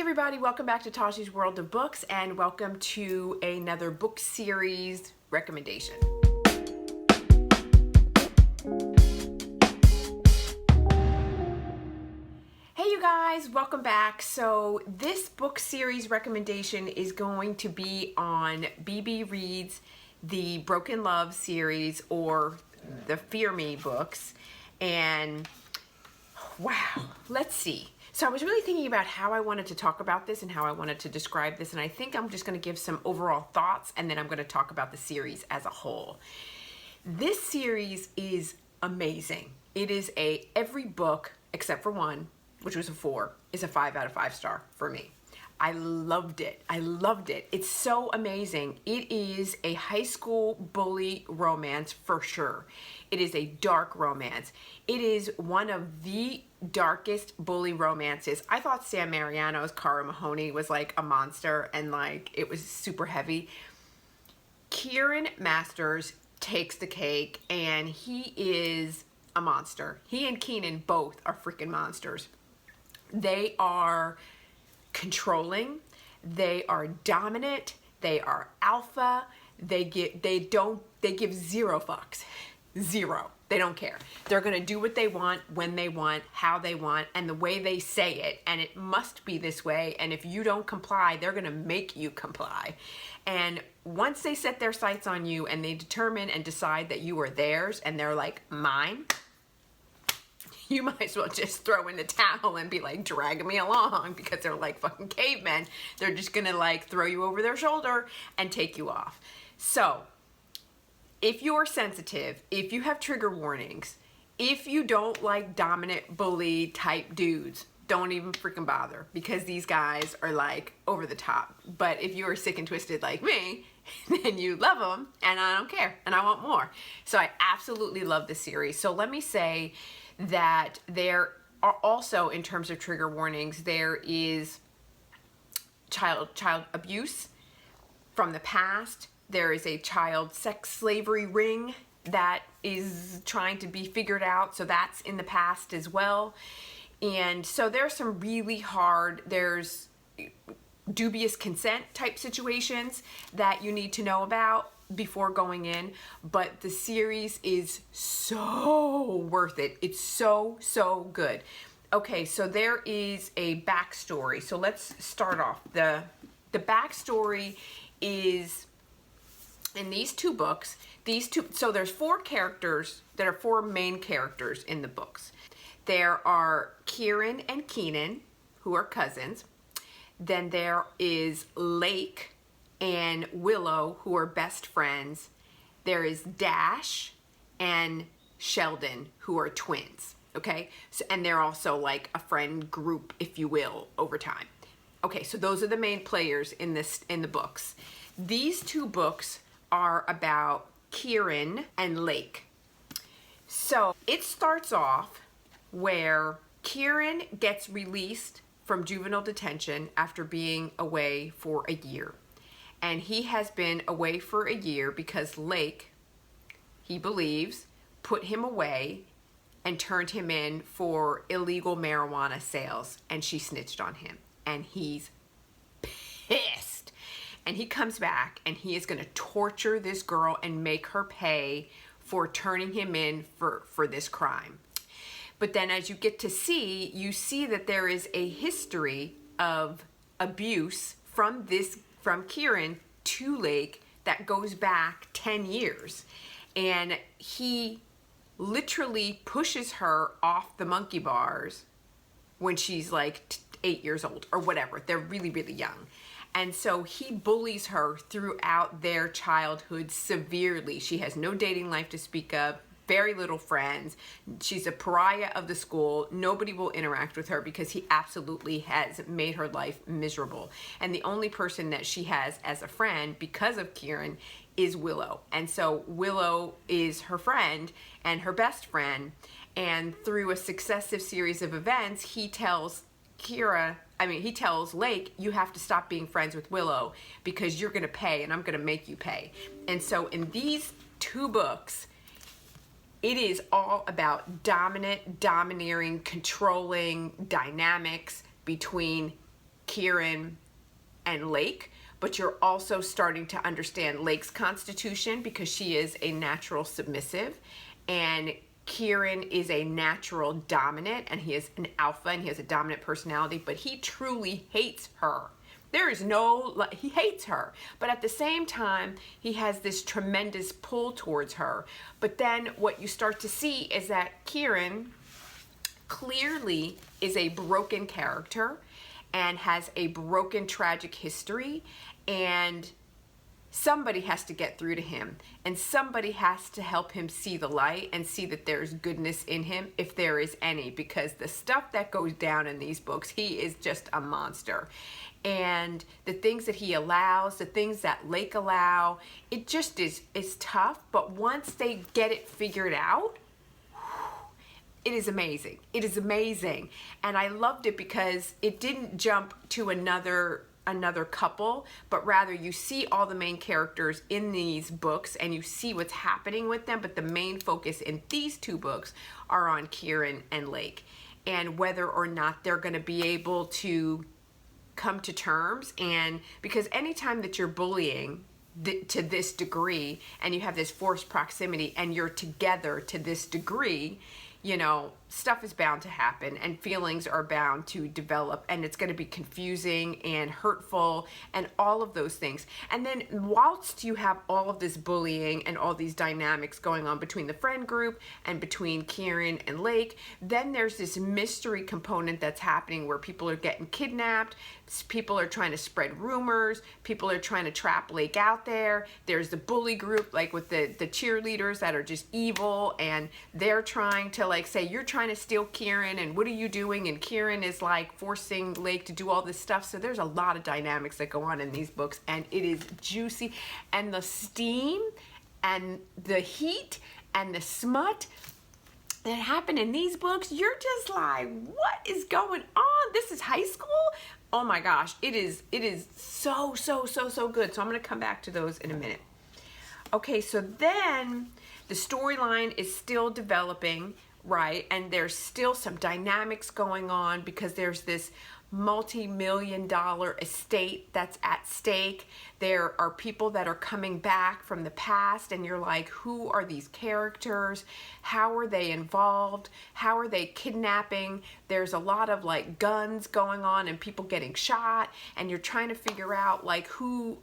everybody, welcome back to Tashi's World of Books and welcome to another book series recommendation. Hey you guys, welcome back. So this book series recommendation is going to be on BB Reid's The Broken Love series or the Fear Me books. And wow, let's see. So I was really thinking about how I wanted to talk about this and how I wanted to describe this, and I think I'm just going to give some overall thoughts and then I'm going to talk about the series as a whole. This series is amazing. It is every book except for one, which was a 4, is a 5 out of 5 star for me. I loved it. I loved it. It's so amazing. It is a high school bully romance for sure. It is a dark romance. It is one of the darkest bully romances. I thought Sam Mariano's Cara Mahoney was like a monster and like it was super heavy. Kieran Masters takes the cake and he is a monster. He and Keenan both are freaking monsters. They are controlling, they are dominant, they are alpha, they give zero fucks. Zero. They don't care. They're going to do what they want, when they want, how they want, and the way they say it, and it must be this way, and if you don't comply, they're going to make you comply. And once they set their sights on you and they determine and decide that you are theirs and they're like, mine, you might as well just throw in the towel and be like dragging me along because they're like fucking cavemen. They're just gonna like throw you over their shoulder and take you off. So if you're sensitive, if you have trigger warnings, if you don't like dominant bully type dudes, don't even freaking bother because these guys are like over the top. But if you are sick and twisted like me, then you love them and I don't care and I want more. So I absolutely love this series. So let me say that there are also, in terms of trigger warnings, there is child abuse from the past. There is a child sex slavery ring that is trying to be figured out, so that's in the past as well. And so there's some really hard, there's dubious consent type situations that you need to know about before going in, but the series is so worth it. It's so good. Okay, so there is a backstory. So let's start off. The backstory is in these two books. So there's 4 characters. There are 4 main characters in the books. There are Kieran and Keenan, who are cousins. Then there is Lake and Willow, who are best friends. There is Dash and Sheldon, who are twins. Okay, so, and they're also like a friend group, if you will, over time. Okay, so those are the main players in the books. These 2 books are about Kieran and Lake. So it starts off where Kieran gets released from juvenile detention after being away for a year. And he has been away for a year because Lake, he believes, put him away and turned him in for illegal marijuana sales. And she snitched on him. And he's pissed. And he comes back and he is going to torture this girl and make her pay for turning him in for this crime. But then as you get to see, you see that there is a history of abuse from Kieran to Lake that goes back 10 years. And he literally pushes her off the monkey bars when she's like 8 years old or whatever. They're really, really young. And so he bullies her throughout their childhood severely. She has no dating life to speak of, very little friends. She's a pariah of the school. Nobody will interact with her because he absolutely has made her life miserable. And the only person that she has as a friend because of Kieran is Willow. And so Willow is her friend and her best friend. And through a successive series of events, he tells Lake, you have to stop being friends with Willow because you're going to pay and I'm going to make you pay. And so in these 2 books, it is all about domineering, controlling dynamics between Kieran and Lake, but you're also starting to understand Lake's constitution because she is a natural submissive, and Kieran is a natural dominant, and he is an alpha and he has a dominant personality, but he truly hates her. There is no, he hates her, but at the same time, he has this tremendous pull towards her. But then what you start to see is that Kieran clearly is a broken character and has a broken, tragic history, and somebody has to get through to him, and somebody has to help him see the light and see that there's goodness in him, if there is any, because the stuff that goes down in these books, he is just a monster. And the things that he allows, the things that Lake allow, it just is tough. But once they get it figured out, it is amazing. It is amazing. And I loved it because it didn't jump to another couple, but rather you see all the main characters in these books and you see what's happening with them, but the main focus in these two books are on Kieran and Lake, and whether or not they're going to be able to come to terms. And because anytime that you're bullying to this degree and you have this forced proximity and you're together to this degree, you know, stuff is bound to happen and feelings are bound to develop, and it's going to be confusing and hurtful and all of those things. And then whilst you have all of this bullying and all these dynamics going on between the friend group and between Kieran and Lake, then there's this mystery component that's happening where people are getting kidnapped, people are trying to spread rumors, people are trying to trap Lake out there. There's the bully group, like with the cheerleaders that are just evil, and they're trying to like say, you're trying to steal Kieran, and what are you doing? And Kieran is like forcing Lake to do all this stuff. So there's a lot of dynamics that go on in these books, and it is juicy. And the steam and the heat and the smut that happen in these books, you're just like, what is going on? This is high school? Oh my gosh, it is so good. So I'm going to come back to those in a minute. Okay, so then the storyline is still developing, right? And there's still some dynamics going on because there's this multi-million-dollar estate that's at stake. There are people that are coming back from the past, and you're like, who are these characters? How are they involved? How are they kidnapping? There's a lot of like guns going on and people getting shot, and you're trying to figure out like who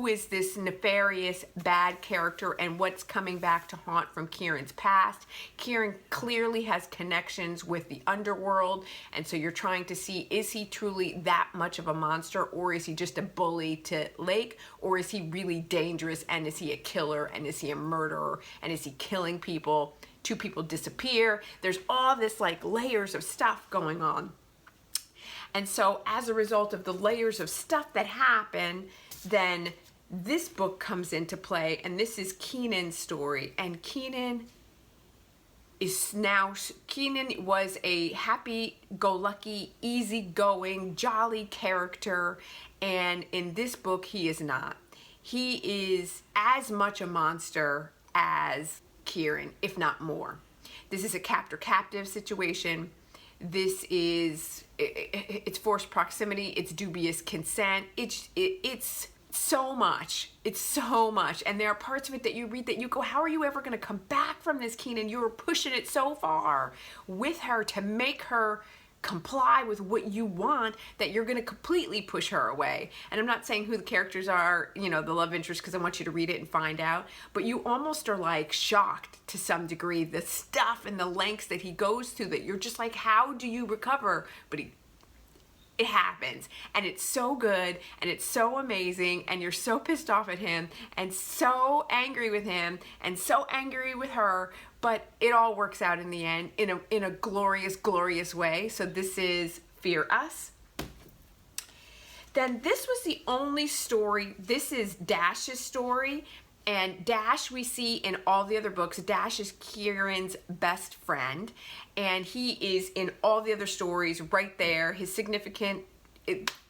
is this nefarious bad character and what's coming back to haunt from Kieran's past. Kieran clearly has connections with the underworld, and so you're trying to see, is he truly that much of a monster, or is he just a bully to Lake, or is he really dangerous, and is he a killer, and is he a murderer, and is he killing people? Two people disappear. There's all this like layers of stuff going on. And so as a result of the layers of stuff that happen, then this book comes into play, and this is Keenan's story. And Keenan was a happy-go-lucky, easygoing, jolly character, and in this book he is not. He is as much a monster as Kieran, if not more. This is a captor-captive situation. This is, it's forced proximity, it's dubious consent, it's so much. It's so much. And there are parts of it that you read that you go, how are you ever going to come back from this, Keenan? You were pushing it so far with her to make her comply with what you want that you're going to completely push her away. And I'm not saying who the characters are, you know, the love interest, because I want you to read it and find out. But you almost are like shocked to some degree, the stuff and the lengths that he goes through, that you're just like, how do you recover? But it happens, and it's so good, and it's so amazing, and you're so pissed off at him, and so angry with him, and so angry with her, but it all works out in the end in a glorious, glorious way. So this is Fear Us. Then this was the only story, this is Dash's story, and Dash we see in all the other books. Dash is Kieran's best friend, and he is in all the other stories right there. His significant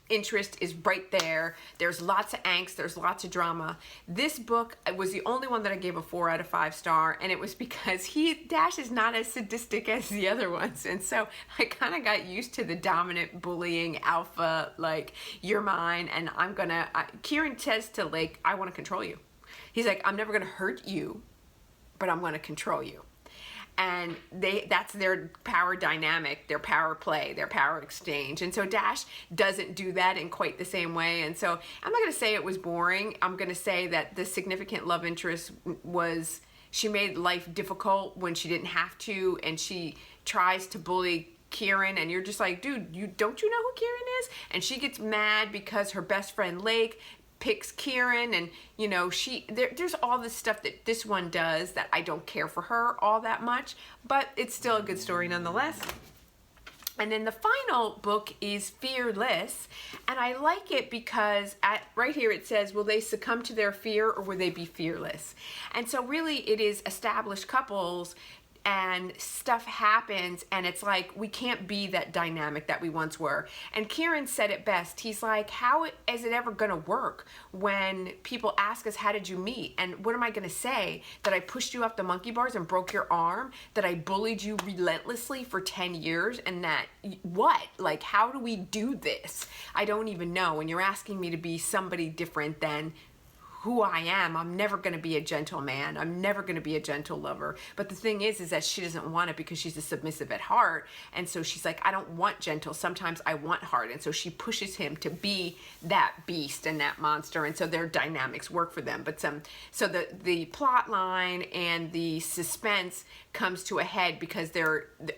interest is right there. There's lots of angst, there's lots of drama. This book was the only one that I gave a 4 out of 5 star, and it was because Dash is not as sadistic as the other ones, and so I kind of got used to the dominant bullying alpha, like, you're mine, and Kieran says to Lake, I want to control you. He's like, I'm never gonna hurt you, but I'm gonna control you. And that's their power dynamic, their power play, their power exchange. And so Dash doesn't do that in quite the same way. And so I'm not going to say it was boring. I'm going to say that the significant love interest was, she made life difficult when she didn't have to, and she tries to bully Kieran, and you're just like, dude, don't you know who Kieran is? And she gets mad because her best friend Lake picks Kieran, and you know, there's all this stuff that this one does that I don't care for her all that much, but it's still a good story nonetheless. And then the final book is Fearless, and I like it because right here it says, will they succumb to their fear or will they be fearless? And so really it is established couples, and stuff happens, and it's like, we can't be that dynamic that we once were. And Kieran said it best. He's like, how is it ever gonna work when people ask us, how did you meet? And what am I gonna say? That I pushed you off the monkey bars and broke your arm? That I bullied you relentlessly for 10 years? And that, what? Like, how do we do this? I don't even know. And you're asking me to be somebody different than who I am. I'm never going to be a gentle man. I'm never going to be a gentle lover. But the thing is that she doesn't want it because she's a submissive at heart. And so she's like, I don't want gentle. Sometimes I want hard. And so she pushes him to be that beast and that monster. And so their dynamics work for them. But so the plot line and the suspense comes to a head because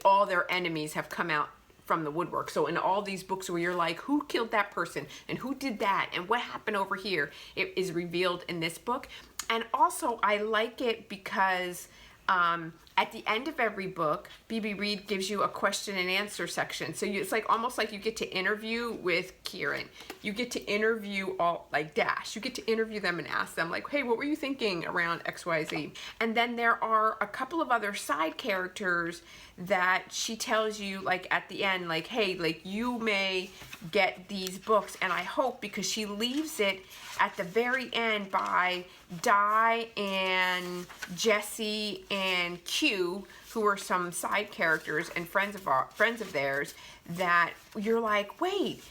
all their enemies have come out from the woodwork. So in all these books where you're like, who killed that person and who did that and what happened over here, it is revealed in this book. And also I like it because at the end of every book, B.B. Reid gives you a question and answer section. So it's like almost like you get to interview with Kieran. You get to interview like Dash. You get to interview them and ask them like, hey, what were you thinking around XYZ? And then there are a couple of other side characters that she tells you like at the end, like, hey, like you may get these books. And I hope, because she leaves it at the very end by Di and Jesse and Q, who are some side characters and friends of theirs, that you're like, wait,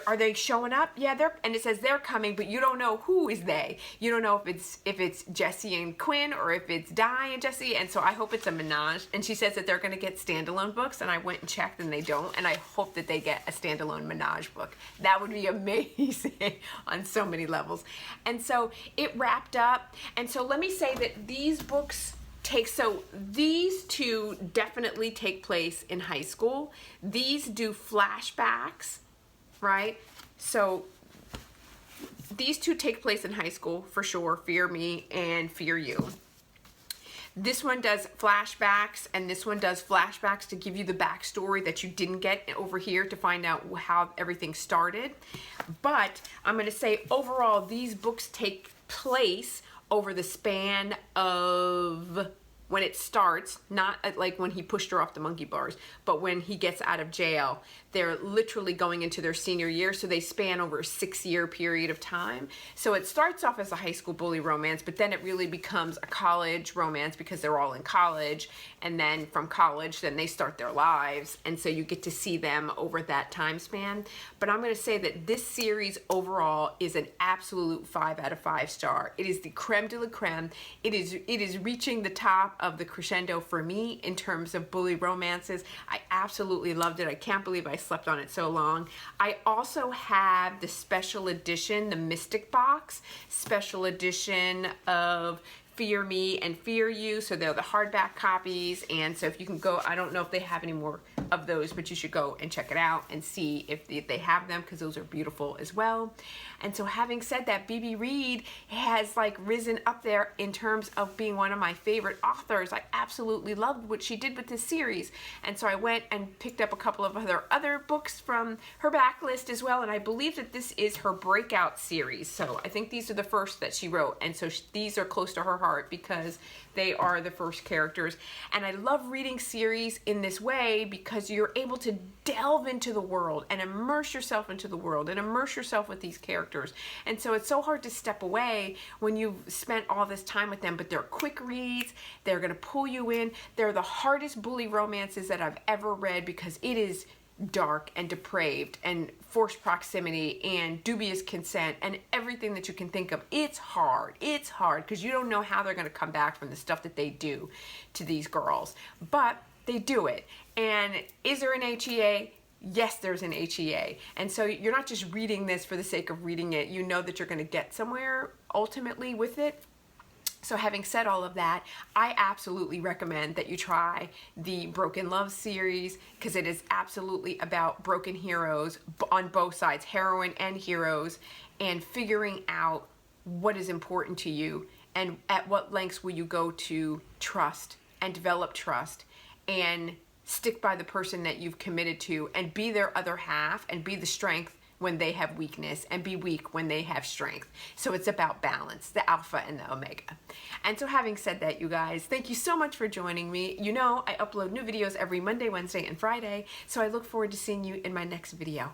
are they showing up? Yeah, and it says they're coming, but you don't know who is they. You don't know if it's Jesse and Quinn or if it's Di and Jesse. And so I hope it's a Menage. And she says that they're going to get standalone books, and I went and checked and they don't. And I hope that they get a standalone Menage book. That would be amazing on so many levels. And so it wrapped up. And so let me say that these books these two definitely take place in high school. These do flashbacks, right? So these two take place in high school for sure, Fear Me and Fear You. This one does flashbacks, and this one does flashbacks to give you the backstory that you didn't get over here to find out how everything started. But I'm going to say overall, these books take place over the span of when it starts, not like when he pushed her off the monkey bars, but when he gets out of jail. They're literally going into their senior year, so they span over a 6-year period of time. So it starts off as a high school bully romance, but then it really becomes a college romance because they're all in college, and then from college, then they start their lives, and so you get to see them over that time span. But I'm going to say that this series overall is an absolute 5 out of 5 star. It is the creme de la creme. It is reaching the top of the crescendo for me in terms of bully romances. I absolutely loved it. I can't believe I slept on it so long. I also have the special edition, the Mystic Box, special edition of Fear Me and Fear You. So they're the hardback copies. And so if you can go, I don't know if they have any more of those, but you should go and check it out and see if they have them, because those are beautiful as well. And so having said that, B.B. Reid has like risen up there in terms of being one of my favorite authors. I absolutely loved what she did with this series. And so I went and picked up a couple of other books from her backlist as well. And I believe that this is her breakout series. So I think these are the first that she wrote. And so these are close to her heart because they are the first characters. And I love reading series in this way because you're able to delve into the world and immerse yourself into the world and immerse yourself with these characters. And so it's so hard to step away when you've spent all this time with them, but they're quick reads. They're going to pull you in. They're the hardest bully romances that I've ever read because it is dark and depraved and forced proximity and dubious consent and everything that you can think of. It's hard because you don't know how they're going to come back from the stuff that they do to these girls, but they do it. And is there an HEA? Yes, there's an HEA. And so you're not just reading this for the sake of reading it. You know that you're going to get somewhere ultimately with it. So having said all of that, I absolutely recommend that you try the Broken Love series because it is absolutely about broken heroes on both sides, heroine and heroes, and figuring out what is important to you and at what lengths will you go to trust and develop trust and stick by the person that you've committed to and be their other half and be the strength when they have weakness and be weak when they have strength. So it's about balance, the alpha and the omega. And so having said that, you guys, thank you so much for joining me. You know, I upload new videos every Monday, Wednesday, and Friday. So I look forward to seeing you in my next video.